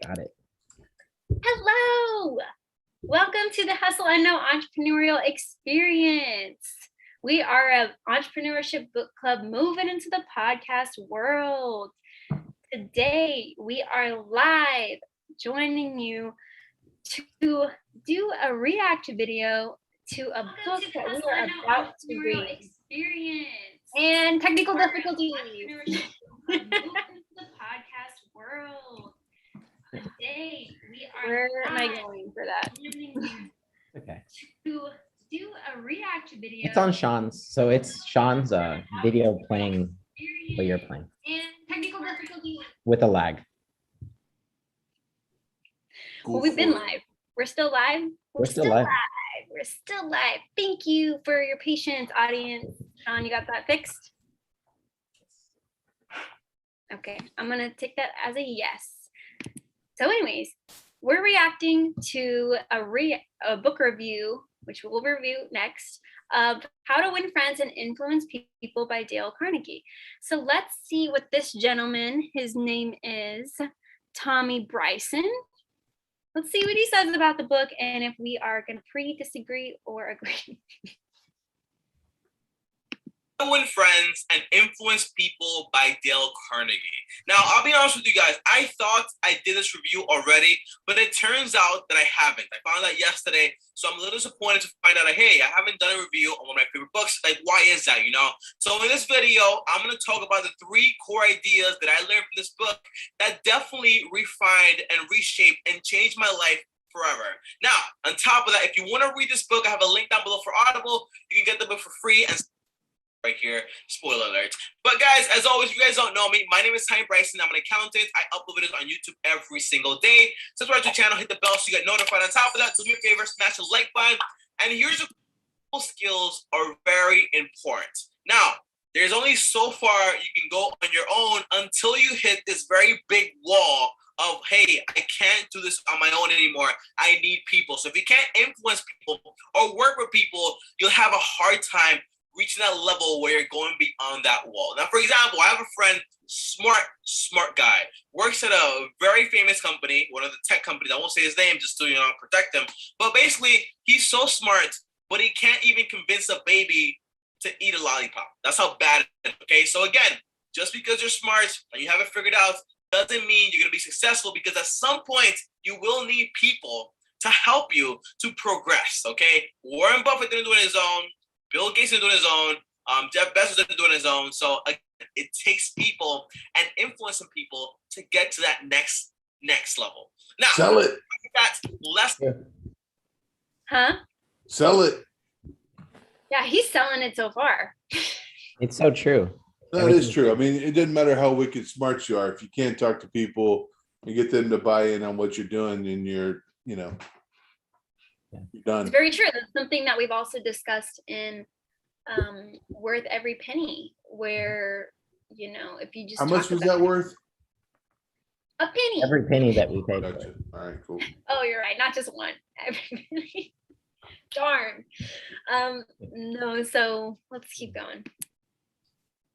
Got it. Hello! Welcome to the Hustle and Know Entrepreneurial Experience. We are an entrepreneurship book club moving into the podcast world. Today, we are live joining you to do a react video to a book that we are about to read. And technical difficulties. Moving into the podcast world. Today, where am I going for that? Okay. To do a react video. It's on Sean's, so it's Sean's video playing what you're playing. And technical difficulties. With a lag. Well, we've been live. We're still live. We're still live. We're still live. Thank you for your patience, audience. Sean, you got that fixed? Okay, I'm gonna take that as a yes. So anyways, we're reacting to a book review, which we'll review next, of How to Win Friends and Influence People by Dale Carnegie. So let's see what this gentleman, his name is Tommy Bryson. Let's see what he says about the book and if we are going to disagree or agree. How to Win Friends and Influence People by Dale Carnegie. Now, I'll be honest with you guys. I thought I did this review already, but it turns out that I haven't. I found out yesterday, so I'm a little disappointed to find out that, hey, I haven't done a review on one of my favorite books. Like, why is that, you know? So in this video, I'm going to talk about the 3 core ideas that I learned from this book that definitely refined and reshaped and changed my life forever. Now, on top of that, if you want to read this book, I have a link down below for Audible. You can get the book for free and right here, spoiler alert. But guys, as always, if you guys don't know me, my name is Tommy Bryson. I'm an accountant. I upload videos on YouTube every single day. Subscribe to the channel, hit the bell so you get notified. On top of that, do me a favor, smash the like button. And here's the skills are very important. Now, there's only so far you can go on your own until you hit this very big wall of, hey, I can't do this on my own anymore. I need people. So if you can't influence people or work with people, you'll have a hard time reaching that level where you're going beyond that wall. Now, for example, I have a friend, smart guy, works at a very famous company, one of the tech companies. I won't say his name just to, protect him. But basically, he's so smart, but he can't even convince a baby to eat a lollipop. That's how bad it is, okay? So again, just because you're smart and you have it figured out doesn't mean you're gonna be successful, because at some point, you will need people to help you to progress, okay? Warren Buffett didn't do it on his own. Bill Gates is doing his own. Jeff Bezos is doing his own. So it takes people and influencing people to get to that next level. Now, sell it. That's less. Huh? Sell it. Yeah, he's selling it so far. It's so true. That is true. I mean, it doesn't matter how wicked smart you are. If you can't talk to people and get them to buy in on what you're doing, then you're done. It's very true. That's something that we've also discussed in Worth Every Penny, where, if you just how much was that worth? A penny. Every penny that we paid. Gotcha. All right, cool. Oh, you're right. Not just one. Every penny. Darn. No, so let's keep going.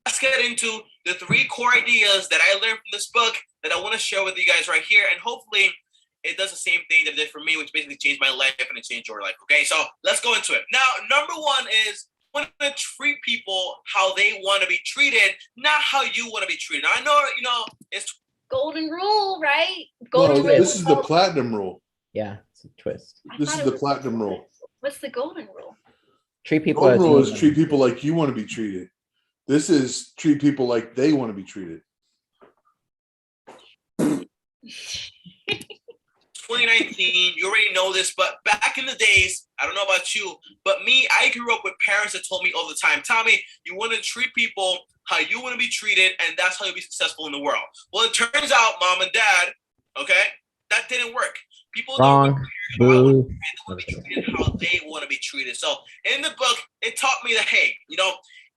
Let's get into the 3 core ideas that I learned from this book that I want to share with you guys right here. And hopefully it does the same thing that it did for me, which basically changed my life and it changed your life. Okay, so let's go into it. Now, number 1 is want to treat people how they want to be treated, not how you want to be treated. Now, I know, it's golden rule, right? Golden rule. This is the platinum rule. Yeah, it's a twist. This is the platinum rule. What's the golden rule? Treat people. Golden rule is treat people like you want to be treated. This is treat people like they want to be treated. 2019, you already know this, but back in the days, I don't know about you, but me, I grew up with parents that told me all the time, Tommy, you want to treat people how you want to be treated, and that's how you'll be successful in the world. Well, it turns out, mom and dad, okay, that didn't work. People don't want to be treated how they want to be treated. So in the book, it taught me that, hey,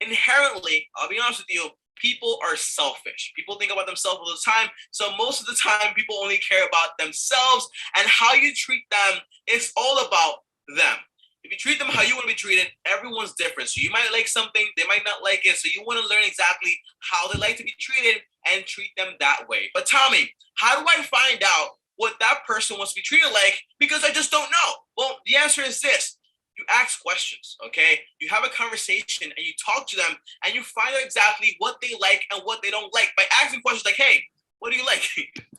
inherently, I'll be honest with you, people are selfish. People think about themselves all the time. So most of the time, people only care about themselves, and how you treat them, it's all about them. If you treat them how you want to be treated, everyone's different. So you might like something, they might not like it. So you want to learn exactly how they like to be treated and treat them that way. But Tommy, how do I find out what that person wants to be treated like because I just don't know. Well, the answer is this. You ask questions, okay? You have a conversation and you talk to them and you find out exactly what they like and what they don't like by asking questions like, hey, what do you like?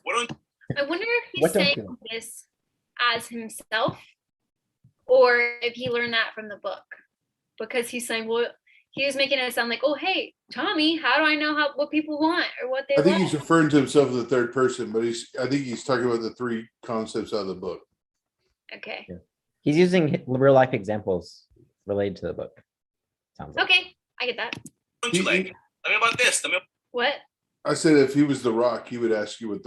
What don't I wonder if he's What don't saying you- this as himself or if he learned that from the book. Because he's saying, well, he was making it sound like, oh, hey, Tommy, how do I know what people want or what they I think like? he's referring to himself in the third person, but I think he's talking about the three concepts out of the book. Okay. He's using real life examples related to the book. Sounds like. Okay. I get that. you like? Tell me about this. Tell me What? I said if he was the Rock, he would ask you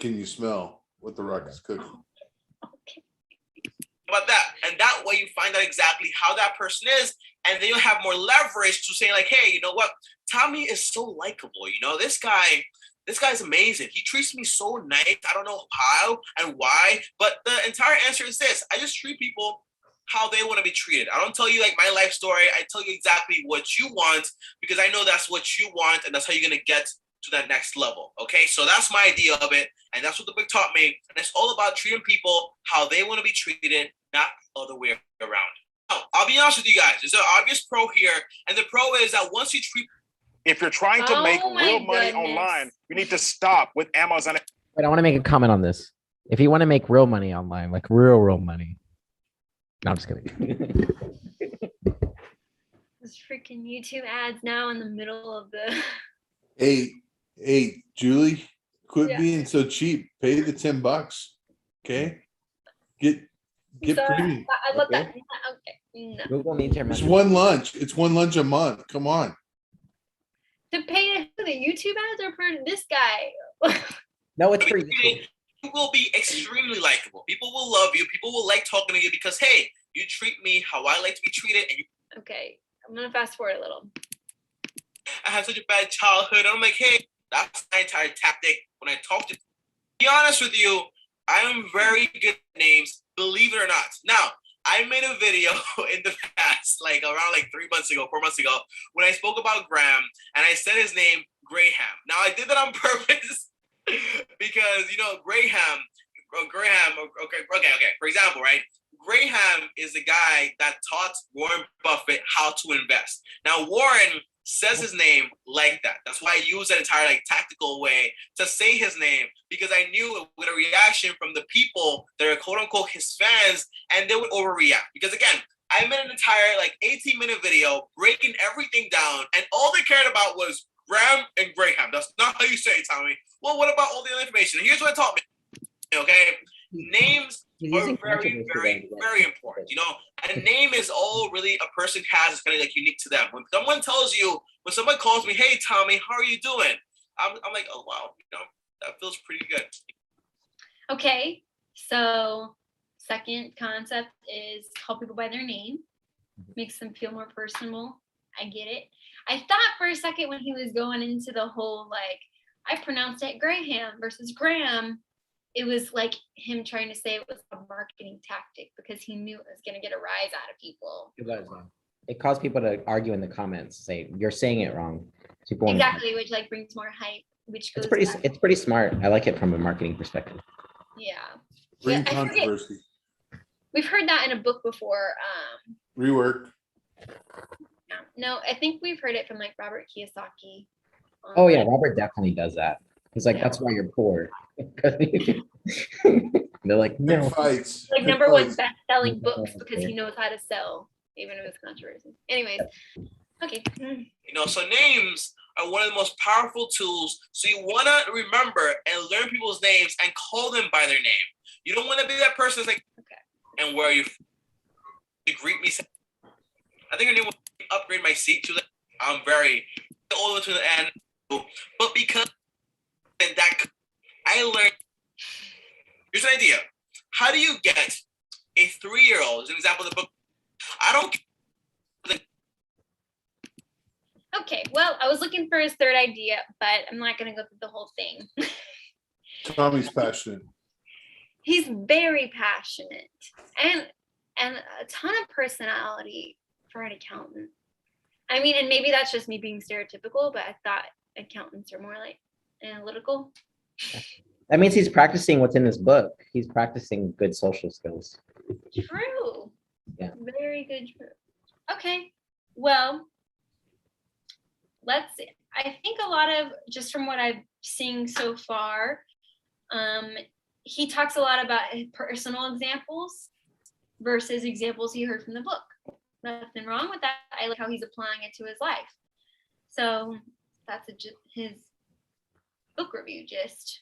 can you smell what the Rock is cooking? Okay. about that. And that way you find out exactly how that person is. And then you'll have more leverage to say like, hey, you know what? Tommy is so likable. You know, this guy's amazing. He treats me so nice. I don't know how and why, but the entire answer is this. I just treat people how they want to be treated. I don't tell you like my life story. I tell you exactly what you want because I know that's what you want and that's how you're going to get to that next level. Okay, so that's my idea of it. And that's what the book taught me. And it's all about treating people how they want to be treated, not the other way around. Now, I'll be honest with you guys. There's an obvious pro here. And the pro is that once you treat If you're trying to make Oh my real money goodness. online, you need to stop with Amazon. But I want to make a comment on this. If you want to make real money online, like real money. No, I'm just kidding. Those freaking YouTube ads now in the middle of the. Hey, Julie, quit Yeah. being so cheap. Pay the $10. Okay. Get Sorry, premium. I love that. Okay? Okay. No. Google needs your It's message. one lunch. It's one lunch a month. Come on. To pay the YouTube ads or for this guy? No, it's to for be you. treated, you will be extremely likable. People will love you. People will like talking to you because, hey, you treat me how I like to be treated. And Okay, I'm gonna fast forward a little. I had such a bad childhood. And I'm like, hey, that's my entire tactic when I talk to be honest with you, I am very good at names, believe it or not. Now, I made a video in the past, like around like 3 months ago, 4 months ago, when I spoke about Graham and I said his name, Graham. Now, I did that on purpose because, you know, Graham, okay. For example, right? Graham is the guy that taught Warren Buffett how to invest. Now, Warren says his name like that. That's why I use that entire like tactical way to say his name because I knew it would a reaction from the people that are quote unquote his fans and they would overreact. Because again, I made an entire like 18-minute video breaking everything down and all they cared about was Graham and Graham. That's not how you say it, Tommy. Well, what about all the other information? Here's what it taught me. Okay, names He's are using very, controversy very important. You know, a name is all really a person has is kind of like unique to them. When someone tells you, when someone calls me, "Hey, Tommy, how are you doing?" I'm like, "Oh wow, you know, that feels pretty good." Okay, so second concept is call people by their name, makes them feel more personable. I get it. I thought for a second when he was going into the whole like I pronounced it Graham versus Graham, it was like him trying to say it was a marketing tactic because he knew it was going to get a rise out of people. It caused people to argue in the comments, say you're saying it wrong. People wanna- Exactly, which like brings more hype, which goes back- It's pretty smart. I like it from a marketing perspective. yeah. Bring Yeah, I forget- controversy. We've heard that in a book before. Rework. Yeah. No, I think we've heard it from like Robert Kiyosaki. Oh yeah, Robert definitely does that. He's like, Yeah. that's why you're poor. They're like, Big no. fights. Like Big number one fights. best-selling books because he knows how to sell, even if it's controversy. Anyways, okay. You know, so names are one of the most powerful tools. So you want to remember and learn people's names and call them by their name. You don't want to be that person that's like, Okay. and where are you? To greet me. I think her name will upgrade my seat to. I'm very all the way to the end, but because and that I learned. Here's an idea. How do you get a 3-year-old? As an example of the book. I don't. Okay, well, I was looking for his third idea, but I'm not going to go through the whole thing. Tommy's passionate. He's very passionate and a ton of personality for an accountant. I mean, and maybe that's just me being stereotypical, but I thought accountants are more like analytical. That means he's practicing what's in this book. He's practicing good social skills. True. Yeah. Very good. True. Okay. Well, let's see. I think a lot of, just from what I've seen so far, he talks a lot about his personal examples versus examples he heard from the book. Nothing wrong with that. I like how he's applying it to his life. So that's his book review, just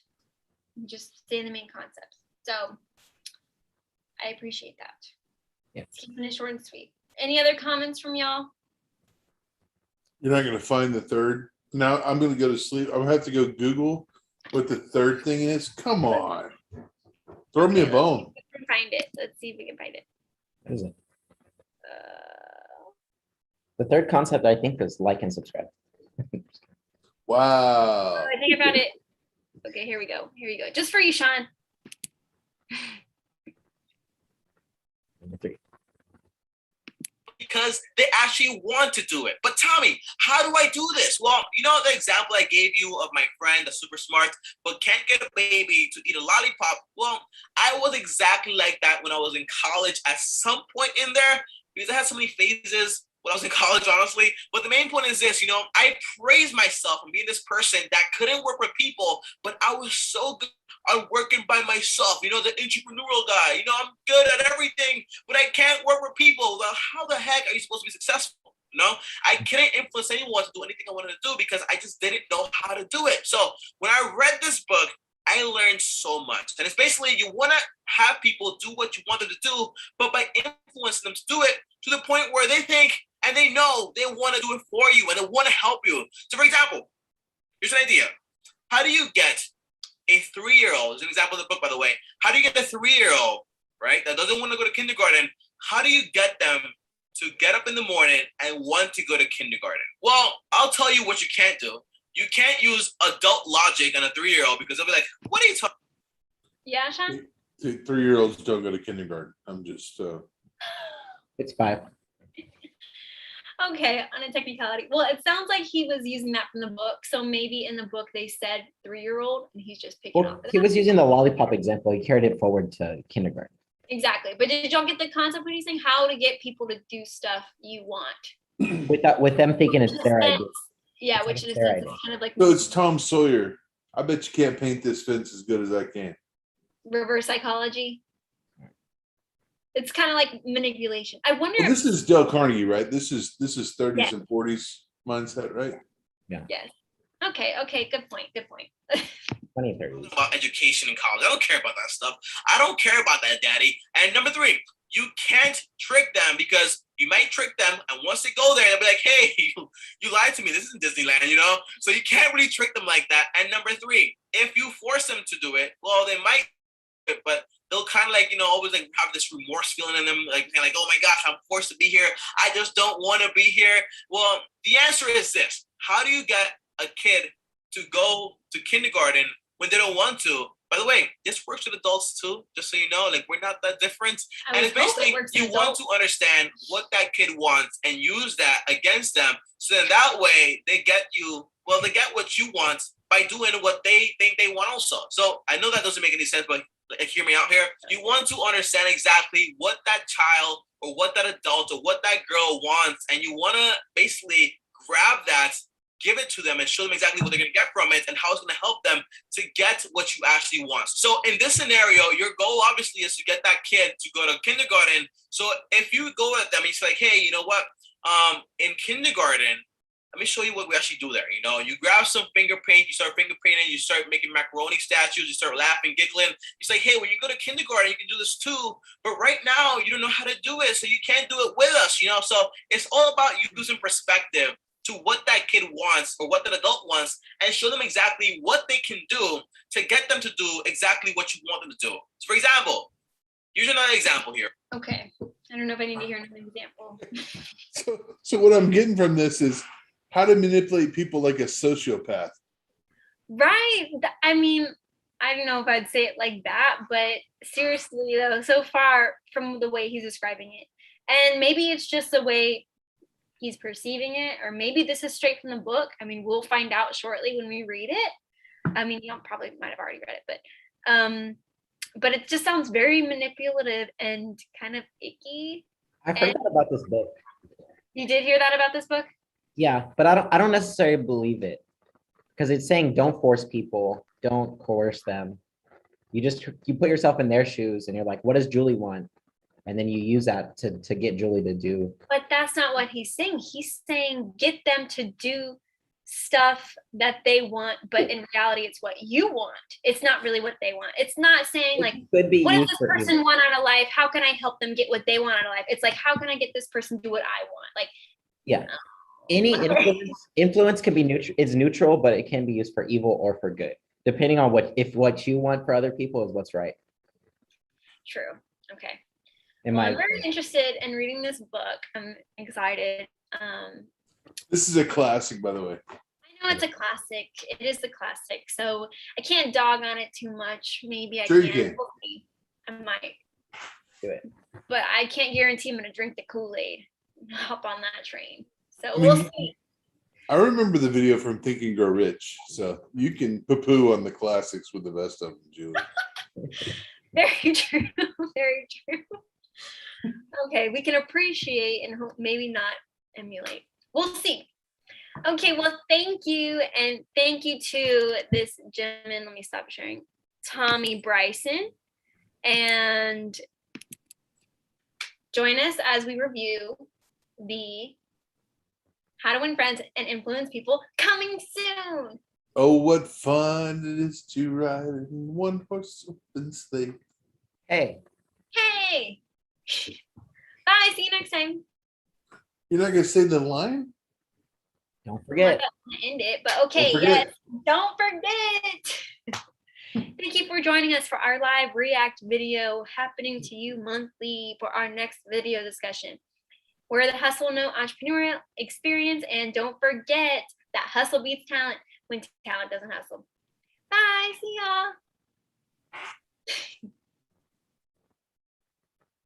saying the main concepts. So I appreciate that. Yeah. Keeping it short and sweet. Any other comments from y'all? You're not going to find the third. Now I'm going to go to sleep. I'm going to have to go Google what the third thing is. Come on. Throw me a bone. Let's find it. Let's see if we can find it. What is it? The third concept, I think, is like and subscribe. Wow. I think about it. Okay, here we go. Here you go. Just for you, Sean. Number 3. Because they actually want to do it. But Tommy, how do I do this? Well, you know the example I gave you of my friend that's super smart but can't get a baby to eat a lollipop? Well, I was exactly like that when I was in college at some point in there, because I had so many phases when I was in college, honestly. But the main point is this, I praise myself on being this person that couldn't work with people, but I was so good on working by myself, the entrepreneurial guy. I'm good at everything, but I can't work with people. Well, how the heck are you supposed to be successful? I couldn't influence anyone to do anything I wanted to do because I just didn't know how to do it. So when I read this book, I learned so much. And it's basically you want to have people do what you want them to do, but by influencing them to do it to the point where they think and they know they want to do it for you and they want to help you. So for example, here's an idea. How do you get a 3-year-old, is an example of the book, by the way. How do you get a 3-year-old, right, that doesn't want to go to kindergarten? How do you get them to get up in the morning and want to go to kindergarten? Well, I'll tell you what you can't do. You can't use adult logic on a 3-year-old because they'll be like, what are you talking? Yeah, Sean? 3-year-olds don't go to kindergarten. I'm just. It's 5. Okay, on a technicality. Well, it sounds like he was using that from the book. So maybe in the book they said 3-year-old and he's just picking Well, up. he was using the lollipop example. He carried it forward to kindergarten. Exactly. But did y'all get the concept when he's saying how to get people to do stuff you want? With them thinking it's their idea. Yeah, It's which like is their idea. kind of like So it's Tom Sawyer. I bet you can't paint this fence as good as I can. reverse psychology. It's kind of like manipulation. I wonder Well, if this is Dale Carnegie, right? This is 30s Yeah. and 40s mindset, right? yes. Okay, good point. 20, 30. about education in college. I don't care about that stuff. I don't care about that, Daddy. And number 3, you can't trick them because you might trick them, and once they go there, they'll be like, hey, you lied to me. This isn't Disneyland, So you can't really trick them like that. And number 3, if you force them to do it, well, they might, but they'll kind of like, always like have this remorse feeling in them, like, oh my gosh, I'm forced to be here. I just don't want to be here. Well, the answer is this. How do you get a kid to go to kindergarten when they don't want to? By the way, this works with adults too, just so you know, like we're not that different. And it's basically you want to understand what that kid wants and use that against them. So then that way they get what you want by doing what they think they want also. So I know that doesn't make any sense, but hear me out here. You want to understand exactly what that child or what that adult or what that girl wants. And you want to basically grab that, give it to them and show them exactly what they're going to get from it and how it's going to help them to get what you actually want. So in this scenario, your goal obviously is to get that kid to go to kindergarten. So if you go at them and you say, like, hey, you know what? In kindergarten, let me show you what we actually do there. You grab some finger paint, you start finger painting, you start making macaroni statues, you start laughing, giggling. You say, hey, when you go to kindergarten, you can do this too. But right now, you don't know how to do it, so you can't do it with us, So it's all about using perspective to what that kid wants or what that adult wants and show them exactly what they can do to get them to do exactly what you want them to do. So for example, here's another example here. Okay. I don't know if I need to hear another example. So what I'm getting from this is how to manipulate people like a sociopath. Right. I mean, I don't know if I'd say it like that, but seriously though, so far from the way he's describing it, and maybe it's just the way he's perceiving it, or maybe this is straight from the book. I mean, we'll find out shortly when we read it. I mean, you probably might have already read it, but it just sounds very manipulative and kind of icky. I've heard that about this book. You did hear that about this book? Yeah, but I don't necessarily believe it because it's saying don't force people, don't coerce them. You put yourself in their shoes and you're like, what does Julie want? And then you use that to get Julie to do. But that's not what he's saying. He's saying get them to do stuff that they want, but in reality, it's what you want. It's not really what they want. It's not saying like, Could be what does used this for person evil. want out of life? How can I help them get what they want out of life? It's like, how can I get this person to do what I want? Like, Yeah. Any influence can be neutral. It's neutral, but it can be used for evil or for good, depending on what you want for other people is what's right. true. Okay. In Well, my I'm very interested in reading this book. I'm excited. This is a classic, by the way. I know it's a classic. It is a classic. So I can't dog on it too much. Maybe I Sure you can. can. We'll see. I might. Do it. But I can't guarantee I'm going to drink the Kool-Aid and hop on that train. So I we'll mean, see. I remember the video from Think and Grow Rich, so you can poo-poo on the classics with the best of them, Julie. Very true. Very true. Okay, we can appreciate and maybe not emulate. We'll see. Okay, well, thank you. And thank you to this gentleman. Let me stop sharing. Tommy Bryson. And join us as we review the How to Win Friends and Influence People coming soon. Oh, what fun it is to ride in one horse open sleigh. Hey, Hey. Bye. See you next time. You're not gonna say the line? don't I'm forget. not gonna end it, but okay, Don't yes. forget. Don't forget. Thank you for joining us for our live react video happening to you monthly for our next video discussion. We're the Hustle No Entrepreneurial Experience, and don't forget that hustle beats talent when talent doesn't hustle. Bye.